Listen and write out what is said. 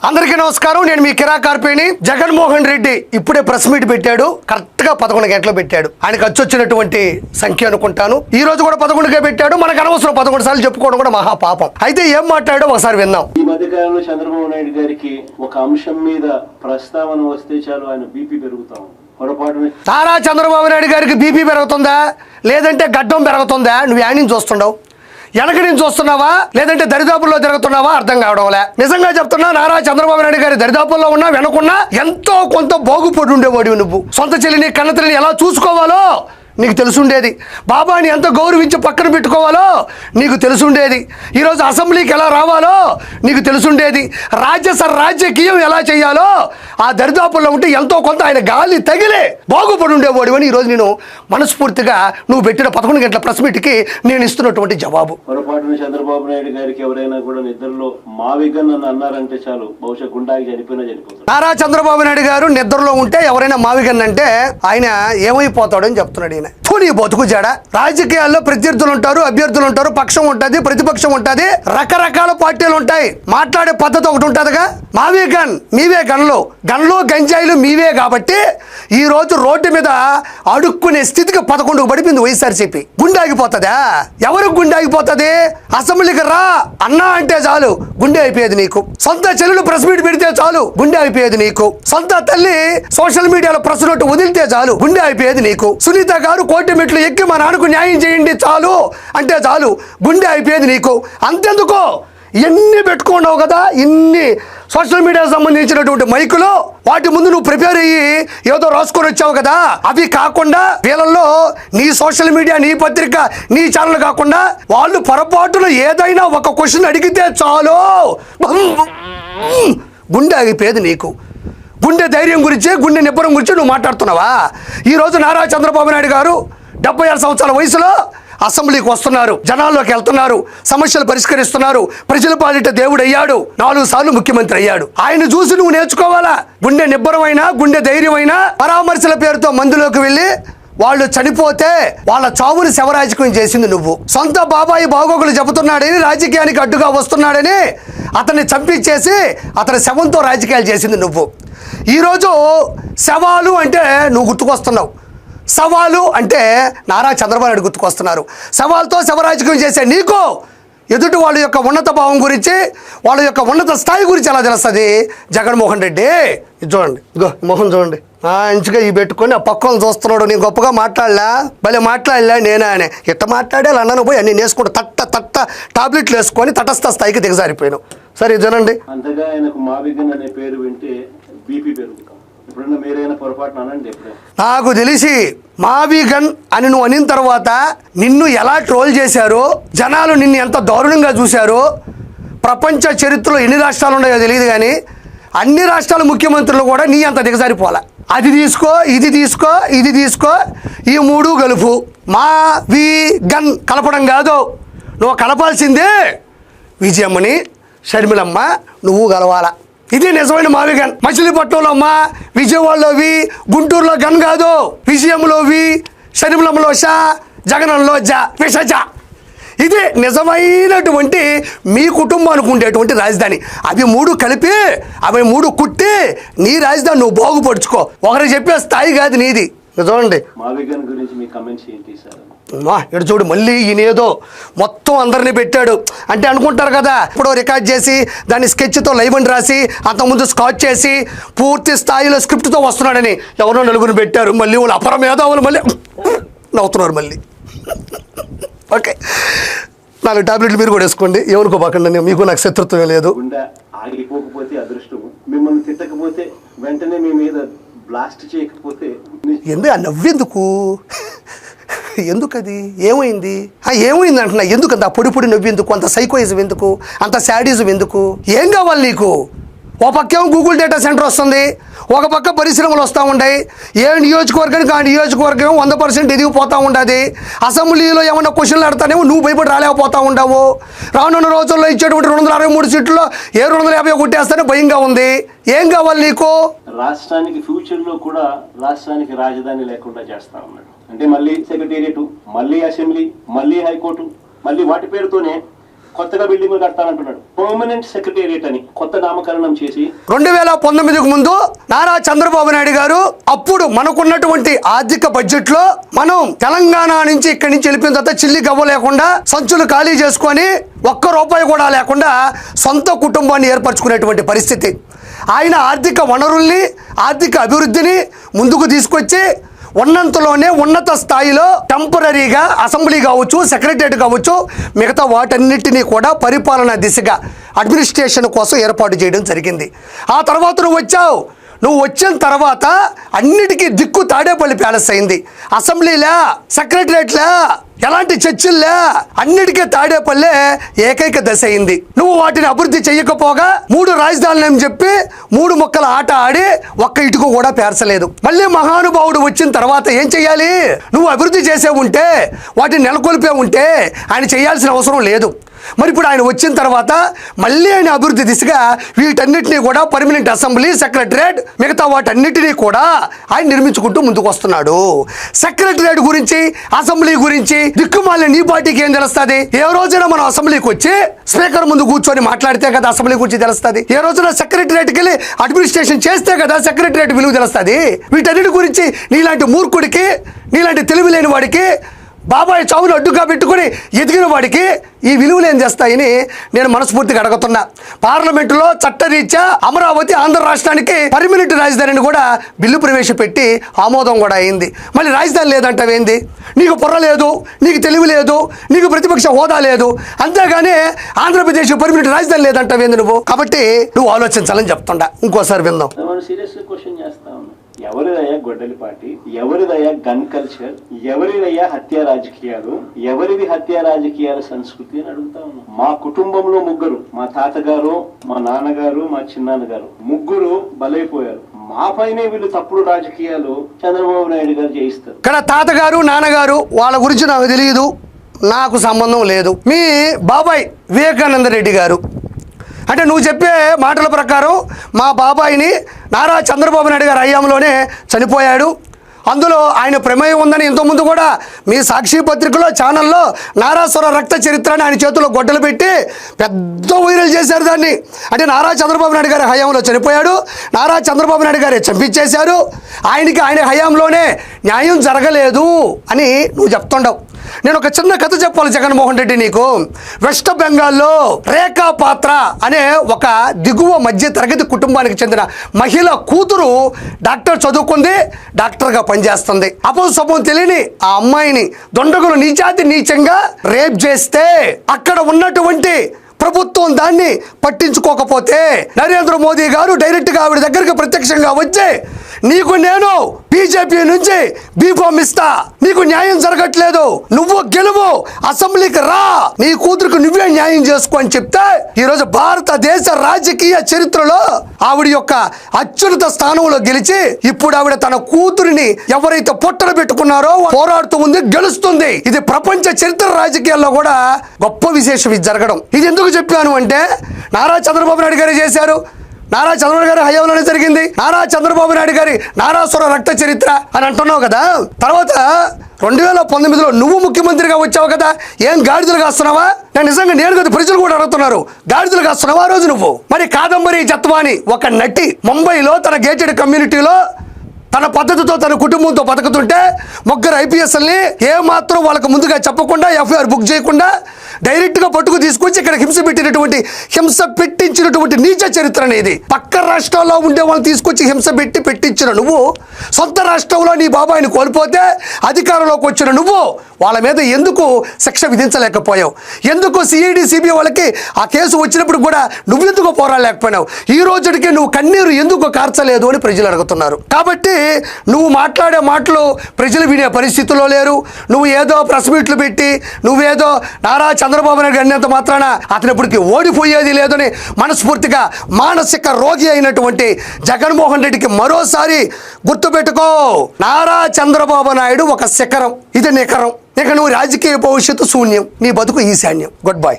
అందరికీ నమస్కారం. నేను మీ కిరా కార్పేని. జగన్మోహన్ రెడ్డి ఇప్పుడే ప్రెస్ మీట్ పెట్టాడు. కరెక్ట్ గా 11 గంటలకు పెట్టాడు. ఆయనకు వచ్చినటువంటి సంఖ్య అనుకుంటాను. ఈ రోజు కూడా 11కే పెట్టాడు. మనకు అనవసరం 11 సార్లు చెప్పుకోవడం కూడా మహా పాపం. అయితే ఏం మాట్లాడో ఒకసారి విందాం. ఈ మధ్య కాలంలో చంద్రబాబు నాయుడు గారికి ఒక అంశం మీద ప్రస్తావన వస్తే చాలు ఆయన బీపీ పెరుగుతాం. పొరపాటున నారా చంద్రబాబు నాయుడు గారికి బీపీ పెరుగుతుందా లేదంటే గడ్డం పెరుగుతుందా? నువ్వు యాని చూస్తుండవు, వెనక నుంచి చూస్తున్నావా లేదంటే దరిదాపుల్లో తిరుగుతున్నావా అర్థం కావడంలే. నిజంగా చెప్తున్నా, నారా చంద్రబాబు నాయుడు గారి దరిదాపుల్లో ఉన్నా వెనకున్నా ఎంతో కొంత బాగుపడి ఉండేవాడివి. నువ్వు సొంత చెల్లిని కన్నతల్లిని ఎలా చూసుకోవాలో నీకు తెలుసుండేది. బాబాని ఎంత గౌరవించి పక్కన పెట్టుకోవాలో నీకు తెలుసుండేది. ఈరోజు అసెంబ్లీకి ఎలా రావాలో నీకు తెలుసుండేది. రాజకీయం ఎలా చేయాలో ఆ దరిదాపుల్లో ఉంటే ఎంతో కొంత ఆయన గాలి తగిలే బాగుపడి ఉండేవాడు అని ఈరోజు నేను మనస్ఫూర్తిగా నువ్వు పెట్టిన 11 గంటల ప్రెస్ మీట్కి నేను ఇస్తున్నటువంటి జవాబు. పొరపాటున చంద్రబాబు నాయుడు గారికి ఎవరైనా కూడా నిద్రలో మావిగన్ అని అన్నారంటే చాలు బహుశా గుండాకి చనిపోతారు. నారా చంద్రబాబు నాయుడు గారు నిద్రలో ఉంటే ఎవరైనా మావిగన్ అంటే ఆయన ఏమైపోతాడని చెప్తున్నాడు. నీ బతుకు జాడ. రాజకీయాల్లో ప్రత్యర్థులు ఉంటారు, అభ్యర్థులు ఉంటారు, పక్షం ఉంటుంది, ప్రతిపక్షం ఉంటుంది, రకరకాల పార్టీలు ఉంటాయి. మాట్లాడే పద్ధతి ఒకటి ఉంటుందిగా. మావే గన్, మీవే గన్లు, గంజాయిలు మీవే. కాబట్టి ఈ రోజు రోడ్డు మీద అడుక్కునే స్థితికి 11కు పడిపోయింది వైఎస్ఆర్సీపీ. గుండె ఆగిపోతుందా? ఎవరికి గుండె ఆగిపోతుంది? అసెంబ్లీకి రా అన్నా అంటే చాలు గుండె అయిపోయేది నీకు. సొంత చెల్లెలు ప్రెస్ మీట్ పెడితే చాలు గుండె అయిపోయేది నీకు. సొంత తల్లి సోషల్ మీడియాలో ప్రెస్ నోట్ వదిలితే చాలు గుండె అయిపోయేది నీకు. సునీత గారు కోటి మెట్లు ఎక్కి మా నాన్నకు న్యాయం చేయండి చాలు అంటే చాలు గుండె అయిపోయేది నీకు. అంతెందుకో ఎన్ని పెట్టుకున్నావు కదా, ఇన్ని సోషల్ మీడియాకు సంబంధించినటువంటి మైకులు, వాటి ముందు నువ్వు ప్రిపేర్ అయ్యి ఏదో రాసుకొని వచ్చావు కదా. అవి కాకుండా వీళ్ళల్లో నీ సోషల్ మీడియా, నీ పత్రిక, నీ ఛానల్ కాకుండా వాళ్ళు పొరపాటున ఏదైనా ఒక క్వశ్చన్ అడిగితే చాలు గుండె ఆగిపోయేది నీకు. గుండె ధైర్యం గురించి, గుండె నిబ్బరం గురించి నువ్వు మాట్లాడుతున్నావా? ఈరోజు నారా చంద్రబాబు నాయుడు గారు 76 సంవత్సరాల వయసులో అసెంబ్లీకి వస్తున్నారు, జనాల్లోకి వెళ్తున్నారు, సమస్యలు పరిష్కరిస్తున్నారు, ప్రజల పాలిట దేవుడు అయ్యాడు, 4 సార్లు ముఖ్యమంత్రి అయ్యాడు. ఆయన చూసి నువ్వు నేర్చుకోవాలా. గుండె నిబ్బరమైనా, గుండె ధైర్యమైనా పరామర్శల పేరుతో మందులోకి వెళ్ళి వాళ్ళు చనిపోతే వాళ్ళ చావుని శవరాజకీయం చేసింది నువ్వు. సొంత బాబాయి బాగోగులు చెబుతున్నాడని, రాజకీయానికి అడ్డుగా వస్తున్నాడని అతన్ని చంపించేసి అతని శవంతో రాజకీయాలు చేసింది నువ్వు. ఈరోజు శవాలు అంటే నువ్వు గుర్తుకొస్తున్నావు, సవాలు అంటే నారా చంద్రబాబు నాయుడు గుర్తుకొస్తున్నారు. సవాల్తో శవరాజకీయం చేసే నీకు ఎదుటి వాళ్ళ యొక్క ఉన్నత భావం గురించి, వాళ్ళ యొక్క ఉన్నత స్థాయి గురించి ఎలా తెలుస్తుంది? జగన్మోహన్ రెడ్డి చూడండి, ఇగో మొహం చూడండి, ఇంచుగా ఈ పెట్టుకొని ఆ పక్కన చూస్తున్నాడు. నేను గొప్పగా మాట్లాడలా, భలే మాట్లాడలే నేనే అని ఇట్ట మాట్లాడే అన్నాను పోయి అన్ని వేసుకుంటూ తట్ట టాబ్లెట్లు వేసుకొని తటస్థ స్థాయికి దిగజారిపోయాను. సరే చూడండి, అంతగా ఆయనకు మావిగన్ అనే పేరు వింటే బీపీ పెరుగుతాం. ఎప్పుడైనా మీరైనా పొరపాటున అనండి. నాకు తెలిసి మావిగన్ అని నువ్వు అనిన తర్వాత నిన్ను ఎలా ట్రోల్ చేశారో, జనాలు నిన్ను ఎంత దారుణంగా చూశారో, ప్రపంచ చరిత్రలో ఎన్ని రాష్ట్రాలు ఉన్నాయో తెలియదు కానీ అన్ని రాష్ట్రాల ముఖ్యమంత్రులు కూడా నీ అంత దిగజారిపోలే. అది తీసుకో, ఇది తీసుకో, ఇది తీసుకో, ఈ 3 కలుపు. మావిగన్ కలపడం కాదు, నువ్వు కలపాల్సిందే విజయమ్మని, షర్మిలమ్మ, నువ్వు కలవాలా. ఇది నిజమైన మావిగన్. మచిలీపట్నంలో అమ్మ, విజయవాడలోవి, గుంటూరులో గన్ కాదు, విజయంలోవి, షర్మిలమ్మలో షా, జగనంలో జా, విషజ. ఇది నిజమైనటువంటి మీ కుటుంబానికి ఉండేటువంటి రాజధాని. అవి 3 కలిపి, అవి 3 కుట్టి నీ రాజధాని నువ్వు బాగుపరుచుకో. ఒకరికి చెప్పే స్థాయి కాదు నీది. చూడండి, మావిగన్ గురించి మీ కామెంట్స్ ఏంటి సార్? ఇటు చూడు, మళ్ళీ ఈయనేదో మొత్తం అందరినీ పెట్టాడు అంటే అనుకుంటారు కదా, ఇప్పుడు రికార్డ్ చేసి దాన్ని స్కెచ్తో లైవ్ అని రాసి అంతకుముందు స్కాచ్ చేసి పూర్తి స్థాయిలో స్క్రిప్ట్తో వస్తున్నాడని ఎవరో 4 పెట్టారు. మళ్ళీ వాళ్ళు అపర మేధావులు మళ్ళీ నవ్వుతున్నారు మళ్ళీ. ఓకే, 4 టాబ్లెట్లు మీరు కూడా వేసుకోండి, ఏమనుకోబాకండి, మీకు నాకు శత్రుత్వం లేదు. గుండె ఆగిపోకపోతే అదృష్టము, మిమ్మల్ని తిట్టకపోతే వెంటనే మీ మీద బ్లాస్ట్ చేయకపోతే ఆ నవ్వెందుకు? ఎందుకు? అది ఏమైంది? ఏమైంది అంటున్నా. ఎందుకు అంత పొడి నవ్వెందుకు? అంత సైకోయిజం ఎందుకు? అంత శాడిజం ఎందుకు? ఏం కావాలి నీకు? ఒక పక్కేమో గూగుల్ డేటా సెంటర్ వస్తుంది, ఒక పక్క పరిశ్రమలు వస్తూ ఉంటాయి. ఏ నియోజకవర్గానికి ఆ నియోజకవర్గం 100% ఎదిగిపోతూ ఉంటుంది. అసెంబ్లీలో ఏమన్నా క్వశ్చన్లు ఆడతానేమో నువ్వు భయపడి రాలేకపోతూ ఉండవు. రానున్న రోజుల్లో ఇచ్చేటువంటి 263 సీట్లలో 250 కొట్టేస్తానే భయంగా ఉంది. ఏం కావాలి నీకు? రాష్ట్రానికి ఫ్యూచర్లో కూడా రాష్ట్రానికి రాజధాని లేకుండా చేస్తా ఉన్నాడు. అంటే మళ్ళీ సెక్రటేరియట్, మళ్ళీ అసెంబ్లీ, మళ్ళీ హైకోర్టు, మళ్ళీ వాటి పేరుతోనే కొత్తగా బిల్డింగ్లు కట్టాలంటున్నాడు. పర్మనెంట్ సెక్రటేరియట్ అని కొత్త నామకరణం చేసి 2019కు ముందు నారా చంద్రబాబు నాయుడు గారు అప్పుడు మనకున్నటువంటి ఆర్థిక బడ్జెట్ లో మనం తెలంగాణ నుంచి ఇక్కడి నుంచి వెళ్ళిపోయిన తర్వాత చిల్లి గవ్వ లేకుండా సంచులు ఖాళీ చేసుకొని ₹1 కూడా లేకుండా సొంత కుటుంబాన్ని ఏర్పరచుకునేటువంటి పరిస్థితి. ఆయన ఆర్థిక వనరుల్ని ఆర్థిక అభివృద్ధిని ముందుకు తీసుకొచ్చి ఉన్నంతలోనే ఉన్నత స్థాయిలో టెంపరీగా అసెంబ్లీ కావచ్చు, సెక్రటరియట్ కావచ్చు, మిగతా వాటన్నిటినీ కూడా పరిపాలనా దిశగా అడ్మినిస్ట్రేషన్ కోసం ఏర్పాటు చేయడం జరిగింది. ఆ తర్వాత నువ్వు వచ్చిన తర్వాత అన్నిటికీ దిక్కు తాడేపల్లి ప్యాలెస్ అయింది. అసెంబ్లీలా, సెక్రటరియట్లా, ఎలాంటి చర్చిల్లా, అన్నిటికీ తాడేపల్లె ఏకైక దశ అయింది. నువ్వు వాటిని అభివృద్ధి చెయ్యకపోగా 3 రాజధానులు అని చెప్పి 3 ముక్కల ఆట ఆడి ఒక్క ఇటుకు కూడా పేర్చలేదు. మళ్ళీ మహానుభావుడు వచ్చిన తర్వాత ఏం చెయ్యాలి? నువ్వు అభివృద్ధి చేసే ఉంటే, వాటిని నెలకొల్పే ఉంటే ఆయన చేయాల్సిన అవసరం లేదు. మరి ఇప్పుడు ఆయన వచ్చిన తర్వాత మళ్ళీ ఆయన అభివృద్ధి దిశగా వీటన్నిటినీ కూడా పర్మనెంట్ అసెంబ్లీ, సెక్రటరియట్, మిగతా వాటన్నిటినీ కూడా ఆయన నిర్మించుకుంటూ ముందుకు వస్తున్నాడు. సెక్రటరియట్ గురించి, అసెంబ్లీ గురించి దిక్కుమాలిన నీ పార్టీకి ఏం తెలుస్తుంది? ఏ రోజున మనం అసెంబ్లీకి వచ్చి స్పీకర్ ముందు కూర్చొని మాట్లాడితే కదా అసెంబ్లీ గురించి తెలుస్తుంది. ఏ రోజున సెక్రటరియట్కి వెళ్ళి అడ్మినిస్ట్రేషన్ చేస్తే కదా సెక్రటరియట్ విలువ తెలుస్తుంది. వీటన్నిటి గురించి నీలాంటి మూర్ఖుడికి, నీలాంటి తెలివి లేని వాడికి, బాబాయ్ చావును అడ్డుగా పెట్టుకుని ఎదిగిన వాడికి ఈ విలువలు ఏం చేస్తాయని నేను మనస్ఫూర్తిగా అడుగుతున్నా. పార్లమెంటులో చట్టరీత్యా అమరావతి ఆంధ్ర రాష్ట్రానికి పర్మనెంట్ రాజధానిని కూడా బిల్లు ప్రవేశపెట్టి ఆమోదం కూడా అయింది. మళ్ళీ రాజధాని లేదంటావేంది? నీకు పొర్ర లేదు, నీకు తెలివి లేదు, నీకు ప్రతిపక్ష హోదా లేదు, అంతేగాని ఆంధ్రప్రదేశ్ పర్మనెంట్ రాజధాని లేదంటావేంది నువ్వు? కాబట్టి నువ్వు ఆలోచించాలని చెప్తుండా. ఇంకోసారి విందాం. ఎవరిదయ్యా గొడ్డలి పార్టీ? ఎవరిదయ్యా గన్ కల్చర్? ఎవరిదయ్యా హత్యా రాజకీయాలు? ఎవరిది హత్యా రాజకీయాల సంస్కృతి అని అడుగుతా ఉన్నాం. మా కుటుంబంలో 3, మా తాతగారు, మా నాన్నగారు, మా చిన్నాన్నగారు 3 బలైపోయారు. మా పైనే వీళ్ళు తప్పుడు రాజకీయాలు చంద్రబాబు నాయుడు గారు చేయిస్తారు. ఇక్కడ తాతగారు, నాన్నగారు వాళ్ళ గురించి నాకు తెలియదు, నాకు సంబంధం లేదు. మీ బాబాయ్ వివేకానంద రెడ్డి గారు అంటే నువ్వు చెప్పే మాటల ప్రకారం మా బాబాయిని నారా చంద్రబాబు నాయుడు గారి హయాంలోనే చనిపోయాడు. అందులో ఆయన ప్రమేయం ఉందని ఇంతకుముందు కూడా మీ సాక్షి పత్రికలో, ఛానల్లో నారాసుర రక్త చరిత్ర అని ఆయన చేతిలో గొడ్డలు పెట్టి పెద్ద వైరల్ చేశారు దాన్ని. అంటే నారా చంద్రబాబు నాయుడు గారి హయాంలో చనిపోయాడు, నారా చంద్రబాబు నాయుడు గారే చంపించేశారు, ఆయన హయాంలోనే న్యాయం జరగలేదు అని నువ్వు చెప్తుండవు. నేను ఒక చిన్న కథ చెప్పాలి జగన్మోహన్ రెడ్డి నీకు. వెస్ట్ బెంగాల్లో రేఖా పాత్ర అనే ఒక దిగువ మధ్య తరగతి కుటుంబానికి చెందిన మహిళ కూతురు డాక్టర్ చదువుకుంది, డాక్టర్గా పనిచేస్తుంది. అపోసపం తెలియని ఆ అమ్మాయిని దొండగులు నీచంగా రేప్ చేస్తే అక్కడ ఉన్నటువంటి ప్రభుత్వం దాన్ని పట్టించుకోకపోతే నరేంద్ర మోదీ గారు డైరెక్ట్గా ఆవిడ దగ్గరికి ప్రత్యక్షంగా వచ్చి నీకు నేను బీజేపీ నుంచి బీఫామ్ ఇస్తా, నీకు న్యాయం జరగట్లేదు, నువ్వు గెలువు, అసెంబ్లీకి రా, నీ కూతురుకు నువ్వే న్యాయం చేసుకో అని చెప్తే ఈరోజు భారతదేశ రాజకీయ చరిత్రలో ఆవిడ యొక్క అత్యున్నత స్థానంలో గెలిచి ఇప్పుడు ఆవిడ తన కూతురిని ఎవరైతే పొట్టన పెట్టుకున్నారో పోరాడుతూ ఉంది, గెలుస్తుంది. ఇది ప్రపంచ చరిత్ర రాజకీయాల్లో కూడా గొప్ప విశేషం ఇది జరగడం. ఇది ఎందుకు చెప్పాను అంటే నారా చంద్రబాబు నాయుడు గారు చేశారు, నారా చంద్రబాబు గారి హయాంలోనే జరిగింది, నారా చంద్రబాబు నాయుడు గారి నారాసుర రక్త చరిత్ర అని అంటున్నావు కదా. తర్వాత 2019లో నువ్వు ముఖ్యమంత్రిగా వచ్చావు కదా, ఏం గాడిదలు కాస్తున్నావా? నేను నిజంగా నేను కదా, ప్రజలు కూడా అడుగుతున్నారు, గాడిదలు కాస్తున్నావా ఆ రోజు నువ్వు? మరి కాదంబరి జత్వాని ఒక నటి ముంబైలో తన గేటెడ్ కమ్యూనిటీలో తన పద్ధతితో తన కుటుంబంతో బతుకుతుంటే 3 IPSల్ని ఏమాత్రం వాళ్ళకు ముందుగా చెప్పకుండా FIR బుక్ చేయకుండా డైరెక్ట్గా పట్టుకు తీసుకొచ్చి ఇక్కడ హింస పెట్టించినటువంటి నీచ చరిత్ర అనేది. పక్క రాష్ట్రాల్లో ఉండే వాళ్ళని తీసుకొచ్చి హింస పెట్టించిన నువ్వు సొంత రాష్ట్రంలో నీ బాబాయిని కోల్పోతే అధికారంలోకి వచ్చిన నువ్వు వాళ్ళ మీద ఎందుకు శిక్ష విధించలేకపోయావు? ఎందుకు CID CBI వాళ్ళకి ఆ కేసు వచ్చినప్పుడు కూడా నువ్వెందుకు పోరాడలేకపోయినావు? ఈ రోజుకి నువ్వు కన్నీరు ఎందుకు కార్చలేదు అని ప్రజలు అడుగుతున్నారు. కాబట్టి నువ్వు మాట్లాడే మాటలు ప్రజలు వినే పరిస్థితుల్లో లేరు. నువ్వు ఏదో ప్రెస్ మీట్లు పెట్టి నువ్వేదో నారా చంద్రబాబు నాయుడు అన్నంత మాత్రాన అతను ఇప్పటికి ఓడిపోయేది లేదని మనస్ఫూర్తిగా మానసిక రోగి అయినటువంటి జగన్మోహన్ రెడ్డికి మరోసారి గుర్తుపెట్టుకో, నారా చంద్రబాబు నాయుడు ఒక శిఖరం, ఇది నిఖరం. ఇక నువ్వు రాజకీయ భవిష్యత్తు శూన్యం, నీ బతుకు ఈశాన్యం. Good bye.